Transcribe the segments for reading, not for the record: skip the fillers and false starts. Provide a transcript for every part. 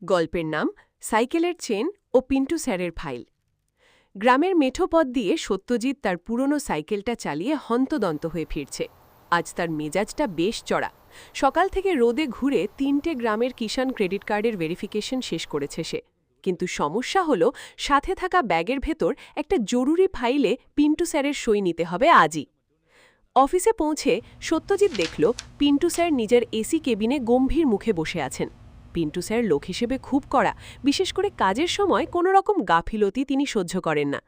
গল্পের নাম সাইকেলের চেন ও পিন্টু স্যারের ফাইল। গ্রামের মেঠো পথ দিয়ে সত্যজিৎ তার পুরনো সাইকেলটা চালিয়ে হন্তদন্ত হয়ে ফিরছে। আজ তার মেজাজটা বেশ চড়া। সকাল থেকে রোদে ঘুরে 3টে গ্রামের কিষাণ ক্রেডিট কার্ডের ভেরিফিকেশন শেষ করেছে সে। কিন্তু সমস্যা হলো সাথে থাকা ব্যাগের ভেতর একটা জরুরি ফাইলে পিন্টু স্যারের সই নিতে হবে আজই। অফিসে পৌঁছে সত্যজিৎ দেখল পিন্টু স্যার নিজের এসি কেবিনে গম্ভীর মুখে বসে আছেন। পিন্টু স্যার লোক হিসেবে খুব কড়া, বিশেষ করে কাজের সময় কোনো রকম গাফিলতি তিনি সহ্য করেন না।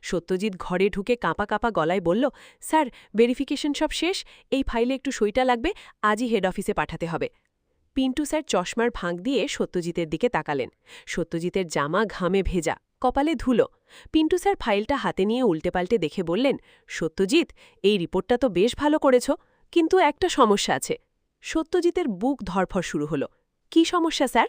সত্যজিৎ ঘরে ঢুকে কাঁপা কাঁপা গলায় বলল, স্যার, ভেরিফিকেশন সব শেষ, এই ফাইলে একটু সইটা লাগবে, আজই হেড অফিসে পাঠাতে হবে। পিন্টু স্যার চশমার ফাঁক দিয়ে সত্যজিতের দিকে তাকালেন। সত্যজিতের জামা ঘামে ভেজা, কপালে ধুলো। পিন্টু স্যার ফাইলটা হাতে নিয়ে উল্টেপাল্টে দেখে বললেন, সত্যজিৎ, এই রিপোর্টটা তো বেশ ভালো করেছ, কিন্তু একটা সমস্যা আছে। সত্যজিতের বুক ধরফর শুরু হলো। কি সমস্যা স্যার?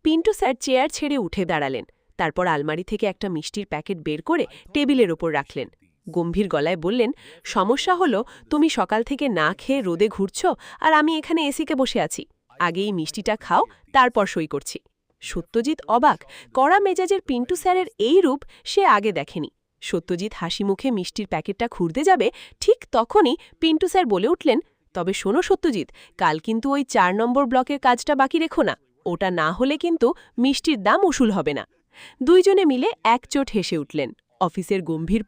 পিন্টু স্যার চেয়ার ছেড়ে উঠে দাঁড়ালেন। তারপর আলমারি থেকে একটা মিষ্টির প্যাকেট বের করে টেবিলের ওপর রাখলেন। গম্ভীর গলায় বললেন, সমস্যা হলো তুমি সকাল থেকে না খেয়ে রোদে ঘুরছ, আর আমি এখানে এসিকে বসে আছি। আগে এই মিষ্টিটা খাও, তারপর সই করছি। সত্যজিৎ অবাক। কড়া মেজাজের পিন্টু স্যারের এই রূপ সে আগে দেখেনি। সত্যজিৎ হাসি মুখে মিষ্টির প্যাকেটটা খুঁড়তে যাবে, ঠিক তখনই পিন্টু স্যার বলে উঠলেন, তবে শোনো সত্যজিৎ, কাল কিন্তু ওই 4 নম্বর ব্লকের কাজটা বাকি রেখো না। ওটা না হলে কিন্তু মিষ্টির দাম উসুল হবে না। দুইজনে মিলে একচোট হেসে উঠলেন। অফিসের গম্ভীর